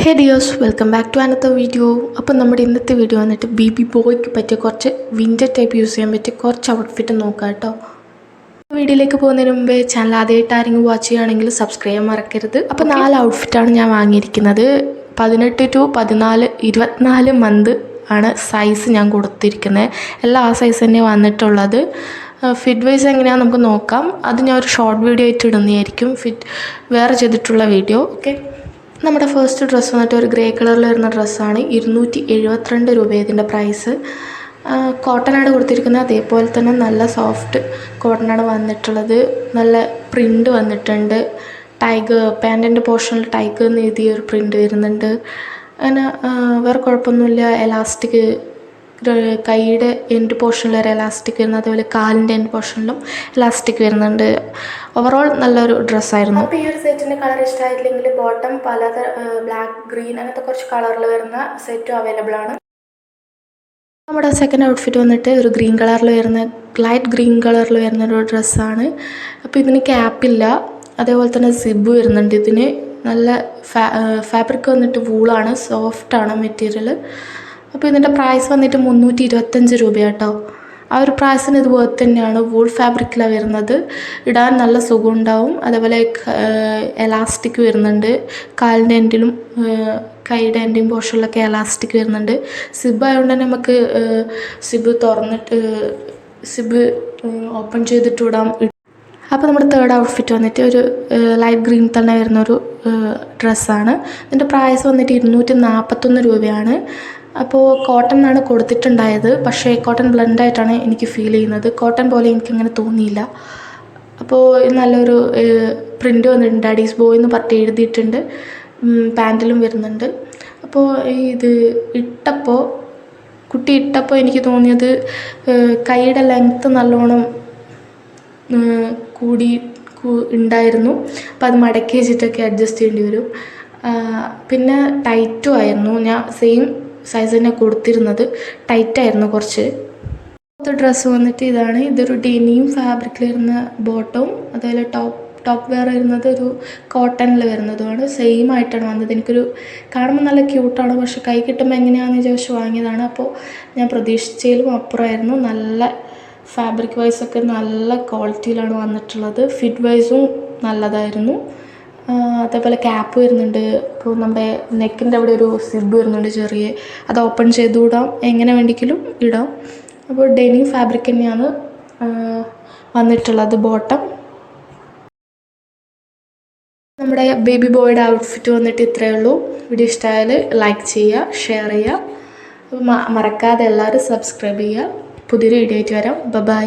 Hey dears, welcome back to another video. അപ്പോൾ നമ്മുടെ ഇന്നത്തെ വീഡിയോ വന്നിട്ട് ബേബി ബോയ്ക്ക് പറ്റിയ കുറച്ച് വിൻ്റർ ടൈപ്പ് യൂസ് ചെയ്യാൻ പറ്റിയ കുറച്ച് ഔട്ട്ഫിറ്റ് നോക്കാം കേട്ടോ. വീഡിയോയിലേക്ക് പോകുന്നതിന് മുമ്പേ ചാനൽ ആദ്യമായിട്ട് ആരെങ്കിലും വാച്ച് ചെയ്യുകയാണെങ്കിൽ സബ്സ്ക്രൈബ് ചെയ്യാൻ മറക്കരുത്. അപ്പോൾ 4 ഔട്ട്ഫിറ്റാണ് ഞാൻ വാങ്ങിയിരിക്കുന്നത്. 18 to 24 മന്ത് ആണ് സൈസ് ഞാൻ കൊടുത്തിരിക്കുന്നത്. എല്ലാം ആ സൈസ് തന്നെ വന്നിട്ടുള്ളത്. ഫിറ്റ് വൈസ് എങ്ങനെയാണെന്ന് നമുക്ക് നോക്കാം. അത് ഞാൻ ഒരു ഷോർട്ട് വീഡിയോ ആയിട്ട് ഇടുന്നതായിരിക്കും, ഫിറ്റ് വേറെ ചെയ്തിട്ടുള്ള വീഡിയോ. ഓക്കെ, നമ്മുടെ ഫസ്റ്റ് ഡ്രസ്സ് വന്നിട്ട് ഒരു ഗ്രേ കളറിൽ വരുന്ന ഡ്രസ്സാണ്. 272 രൂപ ഇതിൻ്റെ പ്രൈസ്. കോട്ടനാണ് കൊടുത്തിരിക്കുന്നത്. അതേപോലെ തന്നെ നല്ല സോഫ്റ്റ് കോട്ടനാണ് വന്നിട്ടുള്ളത്. നല്ല പ്രിൻ്റ് വന്നിട്ടുണ്ട്. ടൈഗർ പാൻറ്റിൻ്റെ പോർഷനിൽ ടൈഗർ എന്ന് എഴുതിയ ഒരു പ്രിൻ്റ് വരുന്നുണ്ട്. അങ്ങനെ വേറെ കുഴപ്പമൊന്നുമില്ല. എലാസ്റ്റിക് കൈയുടെ എൻഡ് പോർഷനിൽ ഒരു എലാസ്റ്റിക് വരുന്നത്, അതേപോലെ കാലിൻ്റെ എൻഡ് പോർഷനിലും എലാസ്റ്റിക് വരുന്നുണ്ട്. ഓവറോൾ നല്ലൊരു ഡ്രസ്സായിരുന്നു. അപ്പോൾ ഈ ഒരു സെറ്റിൻ്റെ കളർ ഇഷ്ടമായിട്ടില്ലെങ്കിൽ ബോട്ടം ബ്ലാക്ക്, ഗ്രീൻ അങ്ങനത്തെ കുറച്ച് കളറിൽ വരുന്ന സെറ്റും അവൈലബിൾ ആണ്. നമ്മുടെ സെക്കൻഡ് ഔട്ട്ഫിറ്റ് വന്നിട്ട് ഒരു ഗ്രീൻ കളറിൽ വരുന്ന ലൈറ്റ് ഗ്രീൻ കളറിൽ വരുന്ന ഒരു ഡ്രസ്സാണ്. അപ്പോൾ ഇതിന് ക്യാപ്പില്ല, അതേപോലെ തന്നെ സിബ് വരുന്നുണ്ട്. ഇതിന് നല്ല ഫാബ്രിക് വന്നിട്ട് വൂളാണ്, സോഫ്റ്റാണ് മെറ്റീരിയൽ. അപ്പോൾ ഇതിൻ്റെ പ്രൈസ് വന്നിട്ട് 325 രൂപ കേട്ടോ. ആ ഒരു പ്രൈസിന് ഇത് വർത്ത് തന്നെയാണ്. വൂൾ ഫാബ്രിക്കിലാണ് വരുന്നത്. ഇടാൻ നല്ല സുഖം ഉണ്ടാവും. അതേപോലെ എലാസ്റ്റിക് വരുന്നുണ്ട്. കാലിൻ്റെ എൻഡിലും കൈയുടെ എൻഡിങ് പോർഷനിലൊക്കെ എലാസ്റ്റിക് വരുന്നുണ്ട്. സിബ് ആയതുകൊണ്ട് തന്നെ നമുക്ക് സിബ് തുറന്നിട്ട് സിബ് ഓപ്പൺ ചെയ്തിട്ട് ഇടാം. അപ്പോൾ നമ്മുടെ തേർഡ് ഔട്ട്ഫിറ്റ് വന്നിട്ട് ഒരു ലൈറ്റ് ഗ്രീൻ തന്നെ വരുന്നൊരു ഡ്രസ്സാണ്. ഇതിൻ്റെ പ്രൈസ് വന്നിട്ട് 241 രൂപയാണ്. അപ്പോൾ കോട്ടൺ ആണ് കൊടുത്തിട്ടുണ്ടായത്, പക്ഷേ കോട്ടൺ ബ്ലെൻഡായിട്ടാണ് എനിക്ക് ഫീൽ ചെയ്യുന്നത്. കോട്ടൺ പോലെ എനിക്കങ്ങനെ തോന്നിയില്ല. അപ്പോൾ നല്ലൊരു പ്രിൻ്റ് വന്നിട്ടുണ്ട്. ഡാഡീസ് ബോയ് എന്ന് പറഞ്ഞിട്ട് എഴുതിയിട്ടുണ്ട്. പാൻറ്റിലും വരുന്നുണ്ട്. അപ്പോൾ ഇത് കുട്ടി ഇട്ടപ്പോൾ എനിക്ക് തോന്നിയത് കൈയുടെ ലെങ്ത്ത് നല്ലോണം ഉണ്ടായിരുന്നു. അപ്പോൾ അത് മടക്കി വെച്ചിട്ടൊക്കെ അഡ്ജസ്റ്റ് ചെയ്യേണ്ടി വരും. പിന്നെ ടൈറ്റും ആയിരുന്നു. ഞാൻ സെയിം സൈസ് തന്നെ കൊടുത്തിരുന്നത്, ടൈറ്റായിരുന്നു കുറച്ച്. ഡ്രസ്സ് വന്നിട്ട് ഇതാണ്. ഇതൊരു ഡെനിം ഫാബ്രിക്കിൽ വരുന്ന ബോട്ടവും അതേപോലെ ടോപ്പ് വെയർ വരുന്നത് ഒരു കോട്ടണിൽ വരുന്നതുമാണ്. സെയിം ആയിട്ടാണ് വന്നത്. എനിക്കൊരു കാണുമ്പോൾ നല്ല ക്യൂട്ടാണ്, പക്ഷെ കൈ കിട്ടുമ്പോൾ എങ്ങനെയാണെന്ന് ചോദിച്ച് വാങ്ങിയതാണ്. അപ്പോൾ ഞാൻ പ്രതീക്ഷിച്ചതിലും അപ്പുറമായിരുന്നു. നല്ല ഫാബ്രിക് വൈസൊക്കെ നല്ല ക്വാളിറ്റിയിലാണ് വന്നിട്ടുള്ളത്. ഫിറ്റ് വൈസും നല്ലതായിരുന്നു. അതേപോലെ ക്യാപ്പ് വരുന്നുണ്ട്. ഇപ്പോൾ നമ്മുടെ നെക്കിൻ്റെ അവിടെ ഒരു സിബ് വരുന്നുണ്ട് ചെറിയ, അത് ഓപ്പൺ ചെയ്തു ഇടാം, എങ്ങനെ വേണമെങ്കിലും ഇടാം. അപ്പോൾ ഡെനിം ഫാബ്രിക് തന്നെയാണ് വന്നിട്ടുള്ളത് ബോട്ടം. നമ്മുടെ ബേബി ബോയുടെ ഔട്ട്ഫിറ്റ് വന്നിട്ട് ഇത്രയേ ഉള്ളൂ. വീഡിയോ ഇഷ്ടമായാൽ ലൈക്ക് ചെയ്യുക, ഷെയർ ചെയ്യുക. മറക്കാതെ എല്ലാവരും സബ്സ്ക്രൈബ് ചെയ്യുക. പുതിയൊരു വീഡിയോ ആയിട്ട് വരാം. ബൈ.